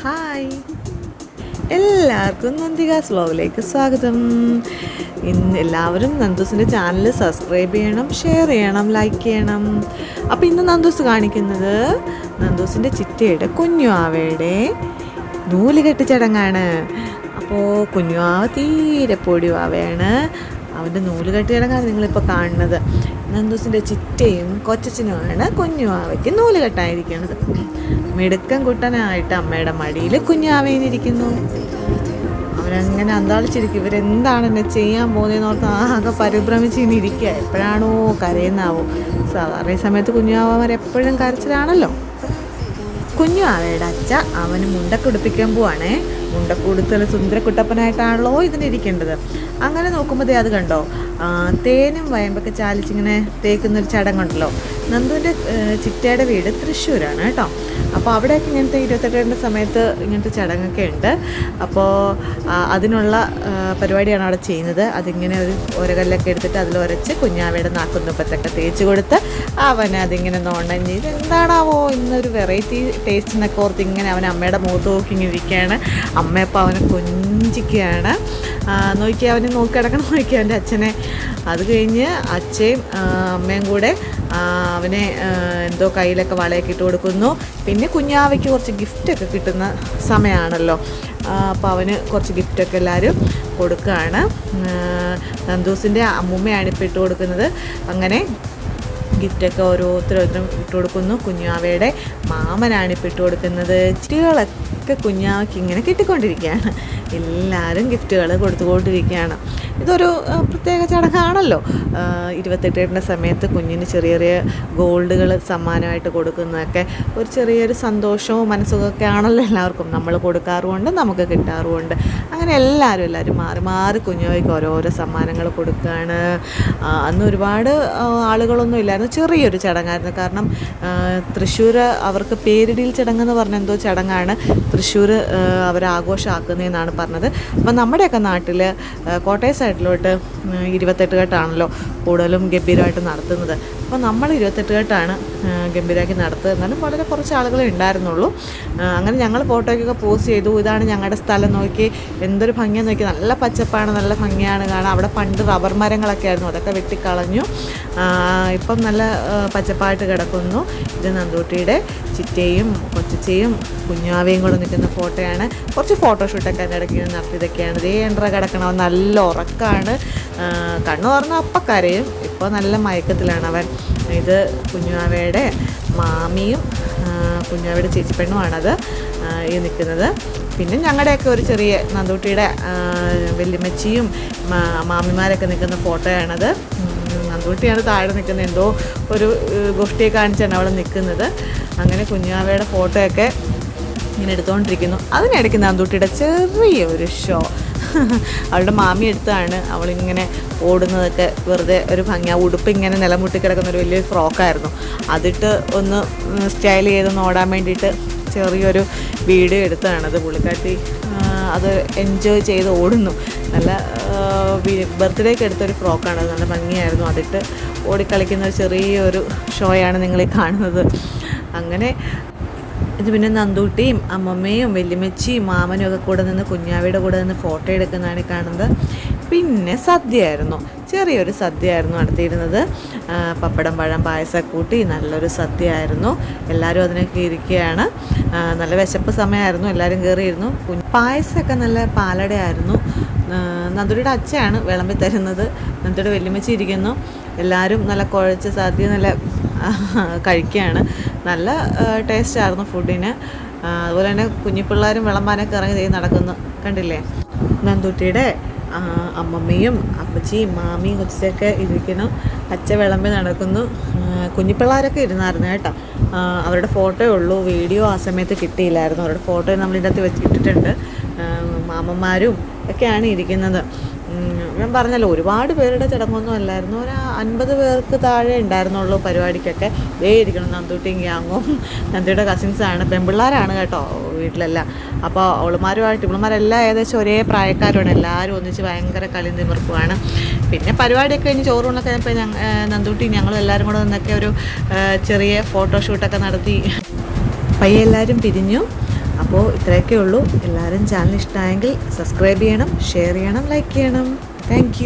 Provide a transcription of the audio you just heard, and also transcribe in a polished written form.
Hi, എല്ലാവർക്കും നന്ദികാസ് വ്ലോഗിലേക്ക് സ്വാഗതം. ഇന്ന് എല്ലാവരും നന്ദൂസിൻ്റെ ചാനൽ സബ്സ്ക്രൈബ് ചെയ്യണം, ഷെയർ ചെയ്യണം, ലൈക്ക് ചെയ്യണം. അപ്പോൾ ഇന്ന് നന്ദൂസ് കാണിക്കുന്നത് നന്ദൂസിൻ്റെ ചിറ്റയുടെ കുഞ്ഞുവാവയുടെ നൂലുകെട്ട് ചടങ്ങാണ്. അപ്പോൾ കുഞ്ഞുവാവ തീരെ പൊടിവാവയാണ്. അവൻ്റെ നൂലുകെട്ട് ചടങ്ങാണ് നിങ്ങളിപ്പോൾ കാണുന്നത്. നന്ദൂസിൻ്റെ ചിറ്റയും കൊച്ചച്ചനുമാണ് കുഞ്ഞുവാവയ്ക്ക് നൂലുകെട്ടായിരിക്കുന്നത്. മിടുക്കൻ കുട്ടനായിട്ട് അമ്മയുടെ മടിയിൽ കുഞ്ഞാവേനിരിക്കുന്നു. അവരങ്ങനെ അന്താളിച്ചിരിക്കും. ഇവരെന്താണ് എന്നെ ചെയ്യാൻ പോകുന്നതെന്ന് ഓർത്ത് ആകെ പരിഭ്രമിച്ച് ഇനി ഇരിക്കുക. എപ്പോഴാണോ കരയുന്നാവോ. സാധാരണ ഈ സമയത്ത് കുഞ്ഞാവന്മാർ എപ്പോഴും കരച്ചിലാണല്ലോ. കുഞ്ഞുവാവയുടെ അച്ഛ അവന് മുണ്ടൊക്കെ ഉടുപ്പിക്കാൻ പോവാണേ. മുണ്ടൊക്കെ ഉടുത്തുള്ള സുന്ദരക്കുട്ടപ്പനായിട്ടാണല്ലോ ഇതിനിരിക്കേണ്ടത്. അങ്ങനെ നോക്കുമ്പോൾ അത് കണ്ടോ, തേനും വയമ്പൊക്കെ ചാലിച്ചിങ്ങനെ തേക്കുന്നൊരു ചടങ്ങുണ്ടല്ലോ. നന്ദുവിൻ്റെ ചിറ്റയുടെ വീട് തൃശ്ശൂരാണ് കേട്ടോ. അപ്പോൾ അവിടെയൊക്കെ ഇങ്ങനത്തെ 28ൻ്റെ സമയത്ത് ഇങ്ങനത്തെ ചടങ്ങൊക്കെ ഉണ്ട്. അപ്പോൾ അതിനുള്ള പരിപാടിയാണ് അവിടെ ചെയ്യുന്നത്. അതിങ്ങനെ ഒരു ഒരകല്ലൊക്കെ എടുത്തിട്ട് അതിൽ ഉരച്ച് കുഞ്ഞാവയുടെ നാക്കുന്നുപ്പത്തൊക്കെ തേച്ച് കൊടുത്ത് അവൻ അതിങ്ങനെ നോണ്ടഞ്ഞ് ഇതെന്താണാവോ ഇന്നൊരു വെറൈറ്റി ടേസ്റ്റ് എന്നൊക്കെ ഓർത്ത് ഇങ്ങനെ അവൻ അമ്മയുടെ മുഖത്ത് നോക്കി ഇങ്ങനെ ഇരിക്കുകയാണ്. അമ്മയപ്പോൾ അവനെ കൊഞ്ചിക്കുകയാണ്. നോക്കി അവനെ നോക്കി കിടക്കണം, നോക്കി അവൻ്റെ അച്ഛനെ. അത് കഴിഞ്ഞ് അച്ഛയും അമ്മയും കൂടെ അവനെ എന്തോ കയ്യിലൊക്കെ വളയൊക്കെ ഇട്ട് കൊടുക്കുന്നു. പിന്നെ കുഞ്ഞാവയ്ക്ക് കുറച്ച് ഗിഫ്റ്റൊക്കെ കിട്ടുന്ന സമയമാണല്ലോ. അപ്പോൾ അവന് കുറച്ച് ഗിഫ്റ്റൊക്കെ എല്ലാവരും കൊടുക്കുകയാണ്. നന്ദൂസിൻ്റെ അമ്മൂമ്മയാണ് ഇപ്പോൾ ഇട്ട് കൊടുക്കുന്നത്. അങ്ങനെ ഗിഫ്റ്റൊക്കെ ഓരോരുത്തരും ഇട്ട് കൊടുക്കുന്നു. കുഞ്ഞാവയുടെ മാമനാണ് ഇപ്പോൾ ഇട്ട് കൊടുക്കുന്നത്. ചിട്ടികളൊക്കെ കുഞ്ഞാവയ്ക്ക് ഇങ്ങനെ കിട്ടിക്കൊണ്ടിരിക്കുകയാണ്. എല്ലാവരും ഗിഫ്റ്റുകൾ കൊടുത്തുകൊണ്ടിരിക്കുകയാണ്. ഇതൊരു പ്രത്യേക ചടങ്ങാണല്ലോ. 28ൻ്റെ സമയത്ത് കുഞ്ഞിന് ചെറിയ ചെറിയ ഗോൾഡുകൾ സമ്മാനമായിട്ട് കൊടുക്കുന്നതൊക്കെ ഒരു ചെറിയൊരു സന്തോഷവും മനസ്സുഖമൊക്കെ ആണല്ലോ എല്ലാവർക്കും. നമ്മൾ കൊടുക്കാറുമുണ്ട്, നമുക്ക് കിട്ടാറുമുണ്ട്. അങ്ങനെ എല്ലാവരും മാറി മാറി കുഞ്ഞുവയ്ക്ക് ഓരോരോ സമ്മാനങ്ങൾ കൊടുക്കുകയാണ്. അന്ന് ഒരുപാട് ആളുകളൊന്നും ഇല്ലായിരുന്നു, ചെറിയൊരു ചടങ്ങായിരുന്നു. കാരണം തൃശ്ശൂർ അവർക്ക് പേരിടിയിൽ ചടങ്ങെന്ന് പറഞ്ഞ എന്തോ ചടങ്ങാണ് തൃശ്ശൂർ അവർ ആഘോഷമാക്കുന്നതെന്നാണ് പറഞ്ഞത്. അപ്പം നമ്മുടെയൊക്കെ നാട്ടിൽ കോട്ടയം സൈഡിലോട്ട് 28 കെട്ടാണല്ലോ കൂടുതലും ഗംഭീരമായിട്ട് നടത്തുന്നത്. അപ്പോൾ നമ്മൾ 28 കെട്ടാണ് ഗംഭീരമാക്കി നടത്തുക. എന്നാലും വളരെ കുറച്ച് ആളുകളെ ഉണ്ടായിരുന്നുള്ളൂ. അങ്ങനെ ഞങ്ങൾ ഫോട്ടോയ്ക്കൊക്കെ പോസ്റ്റ് ചെയ്തു. ഇതാണ് ഞങ്ങളുടെ സ്ഥലം, നോക്കി എന്തൊരു ഭംഗിയാന്ന് നോക്കി. നല്ല പച്ചപ്പാണ്, നല്ല ഭംഗിയാണ് കാണാൻ. അവിടെ പണ്ട് റബ്ബർ മരങ്ങളൊക്കെ ആയിരുന്നു, അതൊക്കെ വെട്ടിക്കളഞ്ഞു. ഇപ്പം നല്ല പച്ചപ്പായിട്ട് കിടക്കുന്നു. ഇത് നന്ദൂട്ടിയുടെ ചിറ്റയും കൊച്ചച്ചയും കുഞ്ഞാവയും കൂടെ നിൽക്കുന്ന ഫോട്ടോയാണ്. കുറച്ച് ഫോട്ടോഷൂട്ടൊക്കെ അതിൻ്റെ ഇടയ്ക്ക് നടത്തിയതൊക്കെയാണ്. ഇതേ എൻട്ര കിടക്കണം, നല്ല ഉറക്കമാണ്. കണ്ണു തുറന്നാൽ അപ്പം കരയും. ഇപ്പോൾ നല്ല മയക്കത്തിലാണ് അവൻ. ഇത് കുഞ്ഞാവയുടെ മാമിയും കുഞ്ഞാവയുടെ ചേച്ചിപ്പെണ്ണുമാണത് ഈ നിൽക്കുന്നത്. പിന്നെ ഞങ്ങളുടെയൊക്കെ ഒരു ചെറിയ നന്ദൂട്ടിയുടെ വല്യമ്മച്ചിയും മാമിമാരൊക്കെ നിൽക്കുന്ന ഫോട്ടോയാണത്. നന്ദൂട്ടിയാണ് താഴെ നിൽക്കുന്നത്. എന്തോ ഒരു ഗോഷ്ഠിയെ കാണിച്ചാണ് അവിടെ നിൽക്കുന്നത്. അങ്ങനെ കുഞ്ഞാവയുടെ ഫോട്ടോയൊക്കെ ഇങ്ങനെ എടുത്തുകൊണ്ടിരിക്കുന്നു. അതിനിടയ്ക്ക് നന്ദൂട്ടിയുടെ ചെറിയൊരു ഷോ അവളുടെ മാമി എടുത്താണ്. അവളിങ്ങനെ ഓടുന്നതൊക്കെ വെറുതെ ഒരു ഭംഗി. ആ ഉടുപ്പ് ഇങ്ങനെ നിലമുട്ടി കിടക്കുന്ന ഒരു വലിയൊരു ഫ്രോക്കായിരുന്നു. അതിട്ട് ഒന്ന് സ്റ്റൈൽ ചെയ്തൊന്ന് ഓടാൻ വേണ്ടിയിട്ട് ചെറിയൊരു വീഡിയോ എടുത്തതാണത്. പുള്ളിക്കാട്ടി അത് എൻജോയ് ചെയ്ത് ഓടുന്നു. നല്ല ബർത്ത്ഡേക്ക് എടുത്തൊരു ഫ്രോക്കാണ്. നല്ല ഭംഗിയായിരുന്നു. അതിട്ട് ഓടിക്കളിക്കുന്ന ഒരു ചെറിയൊരു ഷോയാണ് നിങ്ങളീ കാണുന്നത്. അങ്ങനെ ഇത് പിന്നെ നന്ദൂട്ടിയും അമ്മമ്മയും വല്യമ്മച്ചിയും മാമനും ഒക്കെ കൂടെ നിന്ന് കുഞ്ഞാവയുടെ കൂടെ നിന്ന് ഫോട്ടോ എടുക്കുന്നതാണ് കാണുന്നത്. പിന്നെ സദ്യയായിരുന്നു, ചെറിയൊരു സദ്യയായിരുന്നു നടത്തിയിരുന്നത്. പപ്പടം, പഴം, പായസക്കൂട്ടി നല്ലൊരു സദ്യയായിരുന്നു. എല്ലാവരും അതിനൊക്കെ ഇരിക്കുകയാണ്. നല്ല വിശപ്പ് സമയമായിരുന്നു. എല്ലാവരും കയറിയിരുന്നു. പായസമൊക്കെ നല്ല പാലടയായിരുന്നു. നന്ദുടിയുടെ അച്ഛയാണ് വിളമ്പി തരുന്നത്. നന്ദുടിയുടെ വല്യമ്മച്ചി ഇരിക്കുന്നു. എല്ലാവരും നല്ല കുഴച്ച സദ്യ നല്ല കഴിക്കുകയാണ്. നല്ല ടേസ്റ്റായിരുന്നു ഫുഡിന്. അതുപോലെ തന്നെ കുഞ്ഞിപ്പിള്ളേരും വിളമ്പാനൊക്കെ ഇറങ്ങി നടക്കുന്നു, കണ്ടില്ലേ. നന്ദൂട്ടിയുടെ അമ്മമ്മയും അപ്പച്ചിയും മാമിയും കൊച്ചൊക്കെ ഇരിക്കുന്നു. അച്ഛ വിളമ്പി നടക്കുന്നു. കുഞ്ഞിപ്പിള്ളേരൊക്കെ ഇരുന്നായിരുന്നു കേട്ടോ. അവരുടെ ഫോട്ടോയേ ഉള്ളൂ, വീഡിയോ ആ സമയത്ത് കിട്ടിയില്ലായിരുന്നു. അവരുടെ ഫോട്ടോ നമ്മളിതിൻ്റെ അകത്ത് വെച്ചിട്ടിട്ടുണ്ട്. മാമന്മാരും ഒക്കെയാണ് ഇരിക്കുന്നത്. ഞാൻ പറഞ്ഞല്ലോ, ഒരുപാട് പേരുടെ ചടങ്ങൊന്നും അല്ലായിരുന്നു. ഒരു 50 പേർക്ക് താഴെ ഉണ്ടായിരുന്നുള്ളൂ പരിപാടിക്കൊക്കെ. ഇരിക്കണം നന്ദൂട്ടിയും ഗ്യാങ്ങും. നന്ദിയുടെ കസിൻസാണ്, പെൺപിള്ളേരാണ് കേട്ടോ വീട്ടിലെല്ലാം. അപ്പോൾ ഇവളുമാരെല്ലാം ഏകദേശം ഒരേ പ്രായക്കാരുമാണ്. എല്ലാവരും ഒന്നിച്ച് ഭയങ്കര കളി നിമിർപ്പുമാണ്. പിന്നെ പരിപാടിയൊക്കെ കഴിഞ്ഞ് ചോറൂണൊക്കെ കഴിഞ്ഞപ്പോൾ നന്ദൂട്ടി ഞങ്ങളും എല്ലാവരും കൂടെ നിന്നൊക്കെ ഒരു ചെറിയ ഫോട്ടോഷൂട്ടൊക്കെ നടത്തി പയ്യെ എല്ലാവരും പിരിഞ്ഞു. അപ്പോൾ ഇത്രയൊക്കെ ഉള്ളൂ. എല്ലാവരും ചാനൽ ഇഷ്ടമായെങ്കിൽ സബ്സ്ക്രൈബ് ചെയ്യണം, ഷെയർ ചെയ്യണം, ലൈക്ക് ചെയ്യണം. താങ്ക്